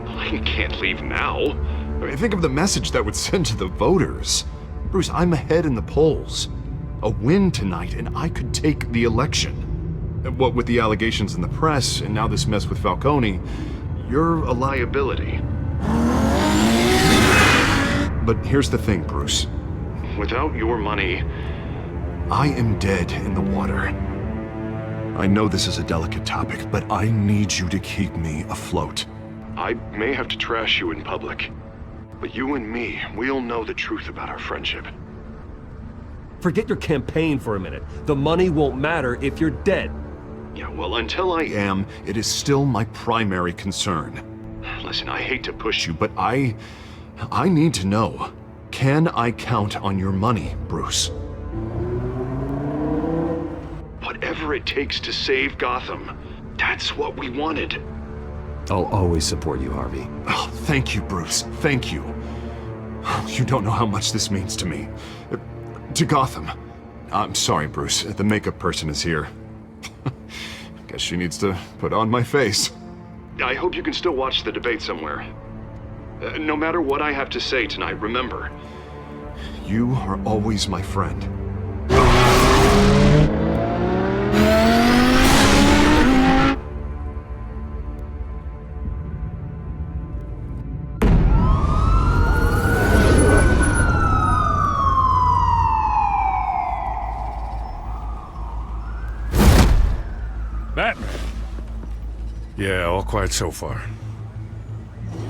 I can't leave now. I mean, think of the message that would send to the voters. Bruce, I'm ahead in the polls. A win tonight, and I could take the election. What with the allegations in the press, and now this mess with Falcone, you're a liability. But here's the thing, Bruce. Without your money, I am dead in the water. I know this is a delicate topic, but I need you to keep me afloat. I may have to trash you in public, but you and me, we'll know the truth about our friendship. Forget your campaign for a minute. The money won't matter if you're dead. Yeah, well, until I am, it is still my primary concern. Listen, I hate to push you, but I need to know. Can I count on your money, Bruce? Whatever it takes to save Gotham, that's what we wanted. I'll always support you, Harvey. Oh, thank you, Bruce. Thank you. You don't know how much this means to me. To Gotham. I'm sorry, Bruce. The makeup person is here. Guess she needs to put on my face. I hope you can still watch the debate somewhere. No matter what I have to say tonight, remember, you are always my friend. Batman? Yeah, all quiet so far.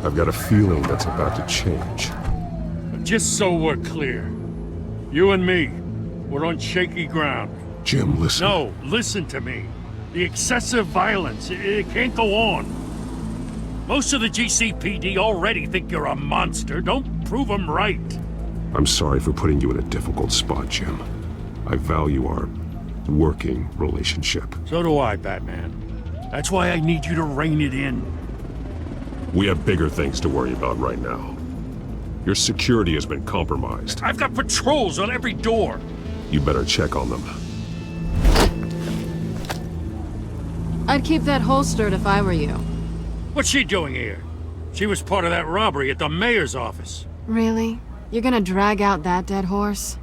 I've got a feeling that's about to change. Just so we're clear, you and me, we're on shaky ground. Jim, listen. No, listen to me. The excessive violence, it can't go on. Most of the GCPD already think you're a monster. Don't prove them right. I'm sorry for putting you in a difficult spot, Jim. I value our working relationship. So do I, Batman. That's why I need you to rein it in. We have bigger things to worry about right now. Your security has been compromised. I've got patrols on every door. You better check on them. I'd keep that holstered if I were you. What's she doing here? She was part of that robbery at the mayor's office. Really? You're gonna drag out that dead horse?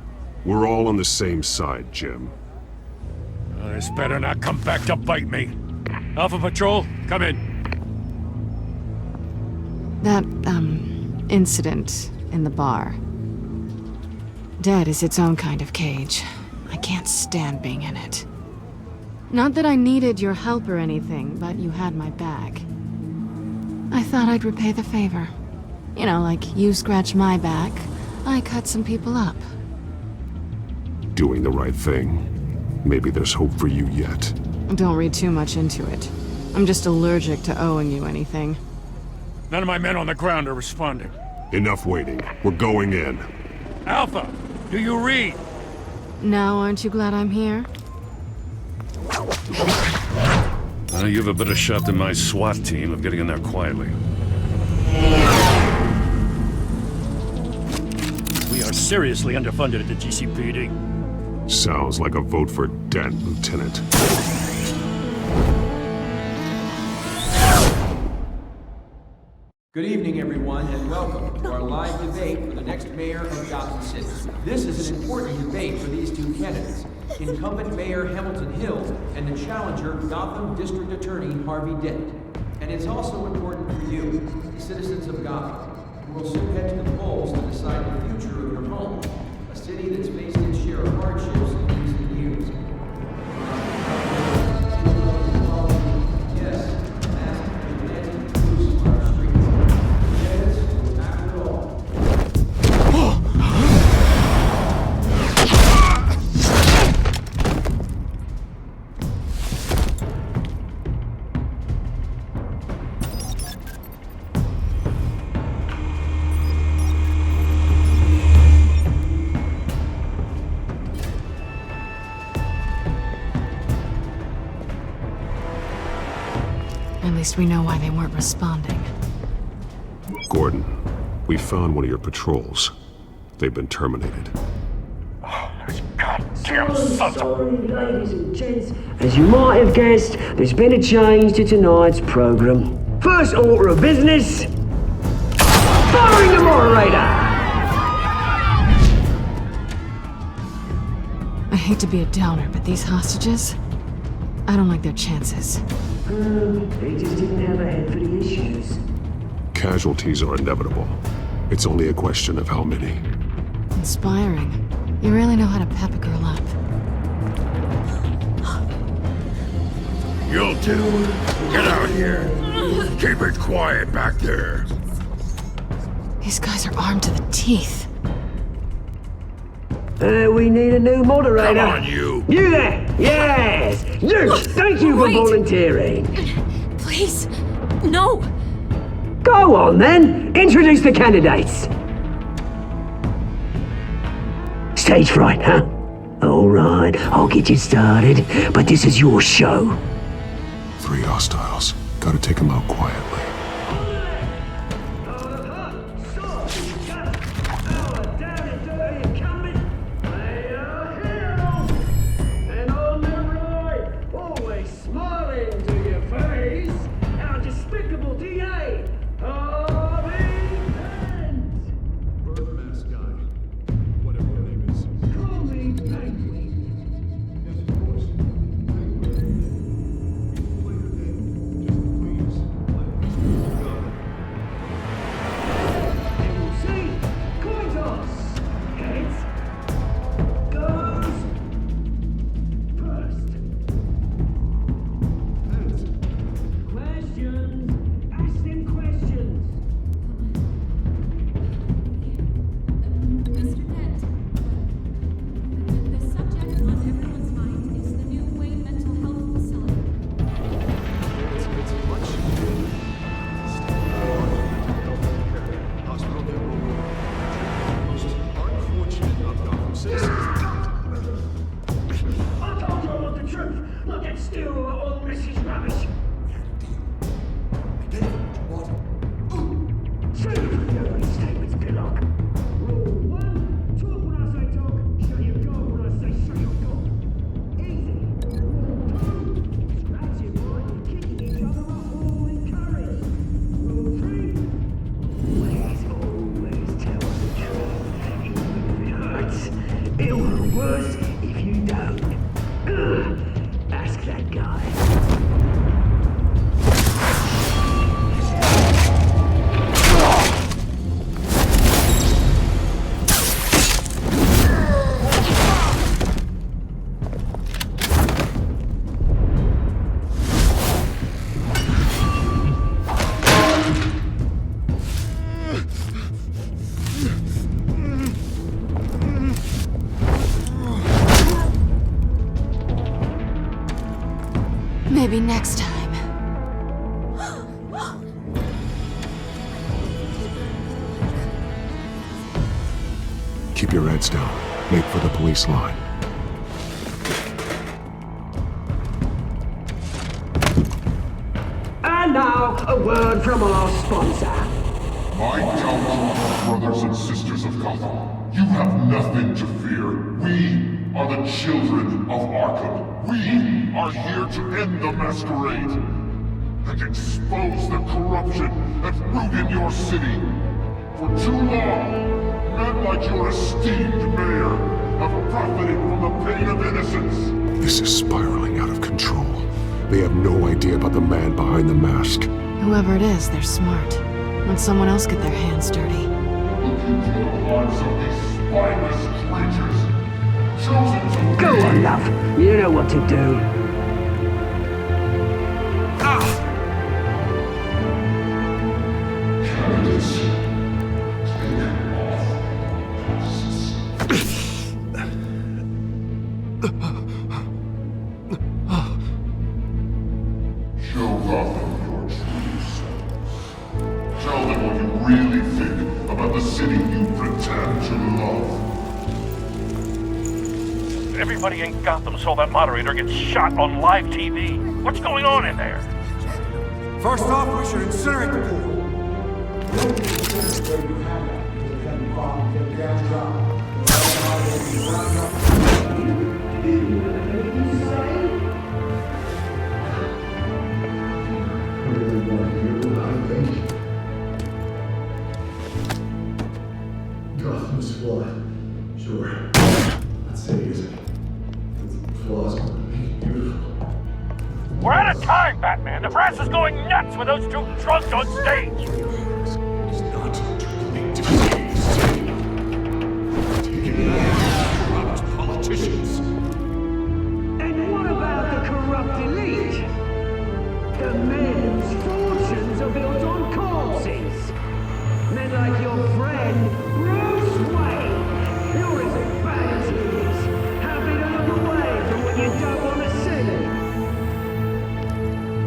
We're all on the same side, Jim. This better not come back to bite me. Alpha Patrol, come in. That, incident in the bar. Dead is its own kind of cage. I can't stand being in it. Not that I needed your help or anything, but you had my back. I thought I'd repay the favor. You know, like you scratch my back, I cut some people up. Doing the right thing. Maybe there's hope for you yet. Don't read too much into it. I'm just allergic to owing you anything. None of my men on the ground are responding. Enough waiting. We're going in. Alpha, do you read? Now, aren't you glad I'm here? You have a better shot than my SWAT team of getting in there quietly. We are seriously underfunded at the GCPD. Sounds like a vote for Dent, Lieutenant. Good evening, everyone, and welcome to our live debate for the next mayor of Gotham City. This is an important debate for these two candidates, incumbent Mayor Hamilton Hill and the challenger, Gotham District Attorney Harvey Dent. And it's also important for you, the citizens of Gotham, who will soon head to the polls to decide the future of your home, a city that's faced its share of hardships in recent years. At least we know why they weren't responding. Gordon, we found one of your patrols. They've been terminated. Sorry, ladies and gents. As you might have guessed, there's been a change to tonight's program. First order of business, firing the moderator! I hate to be a downer, but these hostages, I don't like their chances. They just didn't have a head for the issues. Casualties are inevitable. It's only a question of how many. Inspiring. You really know how to pep a girl up. You'll do. Get out here. Keep it quiet back there. These guys are armed to the teeth. We need a new moderator. Come on, you. You there! Yes! You! Thank you for volunteering. Please, no. Go on then. Introduce the candidates. Stage fright, huh? All right, I'll get you started, but this is your show. 3 hostiles. Gotta take them out quietly. Maybe next time. Keep your heads down. Make for the police line. And now, a word from our sponsor. My downtrodden brothers and sisters of Gotham, you have nothing to fear. We are the children of Arkham. We are here to end the masquerade and expose the corruption that rooted your city. For too long, men like your esteemed mayor have profited from the pain of innocence. This is spiraling out of control. They have no idea about the man behind the mask. Whoever it is, they're smart. Let someone else get their hands dirty. Look into the hearts of these spineless creatures. Chosen to Go on, love. You know what to do. Candidates, show Gotham your true selves. Tell them what you really think about the city you pretend to love. Everybody in Gotham saw that moderator get shot on live TV. What's going on in there? First off, we should incinerate the pool. Gotham's flood. Sure. Let's say it isn't. We're out of time, Batman! The press is going nuts with those two drunks on stage! Corrupt politicians. And what about the corrupt elite? The men whose fortunes are built on corpses. Men like your friend, Bruce Wayne. You're as bad as he is. How big a look away from what you dug on the ceiling.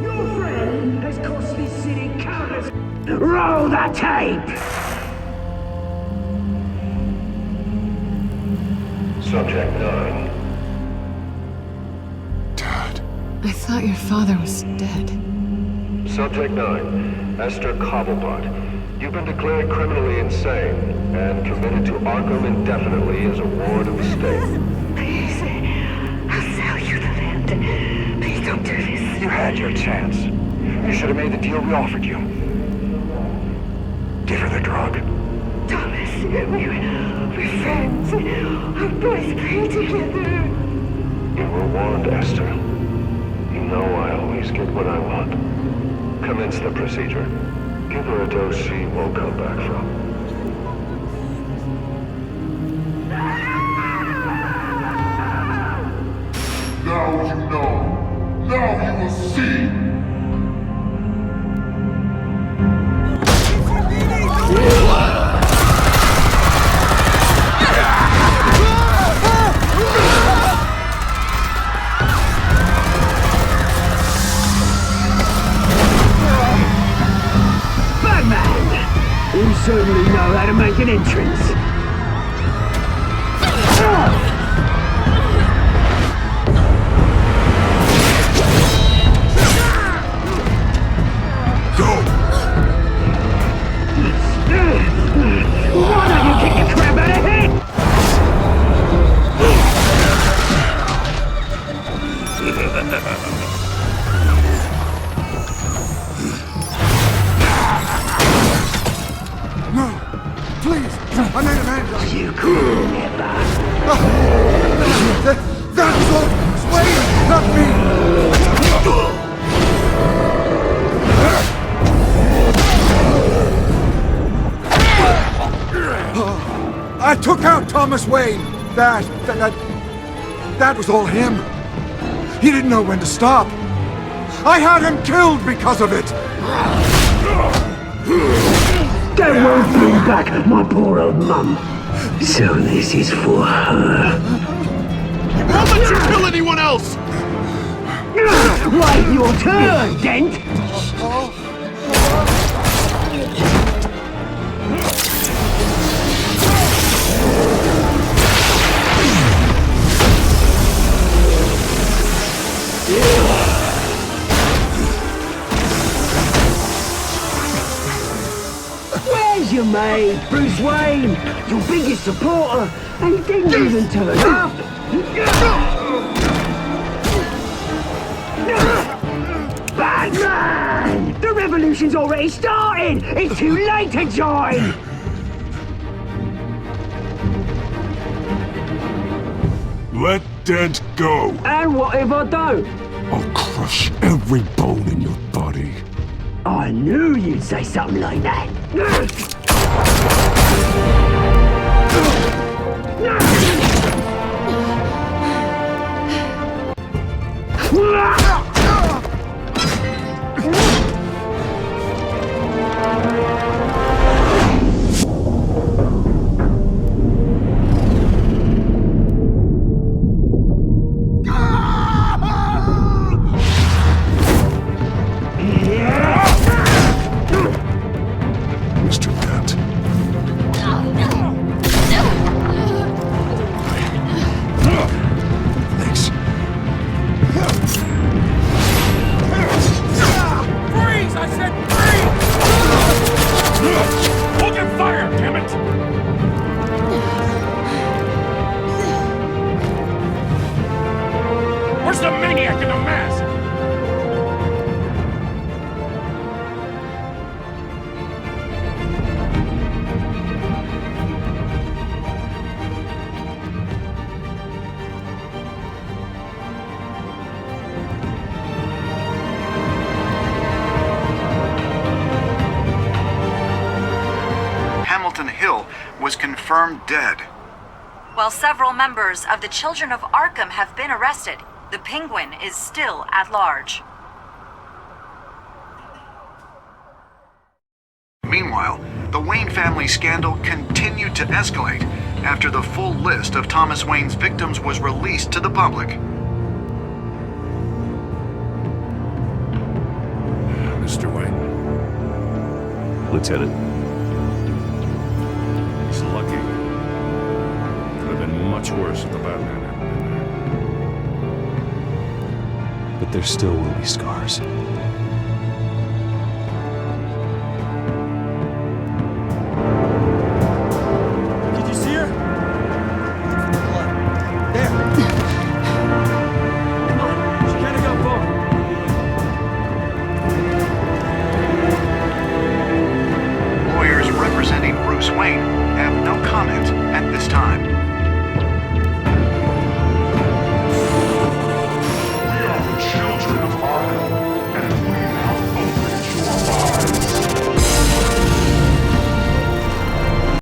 Your friend has cost this city countless... Roll the tape! Subject 9. I thought your father was dead. Subject 9, Esther Cobblepot. You've been declared criminally insane and committed to Arkham indefinitely as a ward of the state. Please, I'll sell you the land. Please don't do this. You had your chance. You should have made the deal we offered you. Give her the drug. Thomas, we're friends. Our boys play together. You were warned, Esther. You know I always get what I want. Commence the procedure. Give her a dose she won't come back from. Now you know. Now you will see. You certainly know how to make an entrance. Go! Why don't you kick the crap out of him? Please! I made a man! You could never. That's all! Wait! Not me! I took out Thomas Wayne! That was all him! He didn't know when to stop! I had him killed because of it! That won't bring back my poor old mum. So this is for her. Won't let you kill anyone else! Wait your turn, Dent! Where's your mate, Bruce Wayne? Your biggest supporter, and he didn't even turn up. Batman! The revolution's already started! It's too late to join! Let Dent go. And what if I don't? I'll crush every bone in your body. I knew you'd say something like that. Mr. Dent. Thanks. confirmed dead. While several members of the Children of Arkham have been arrested, the Penguin is still at large. Meanwhile, the Wayne family scandal continued to escalate after the full list of Thomas Wayne's victims was released to the public. Mr. Wayne. Lieutenant. He's lucky. Could have been much worse if the Batman hadn't been there. But there still will be scars. Did you see her? Look for the blood. There. Come on, she can't go far. Lawyers representing Bruce Wayne have no comment at this time.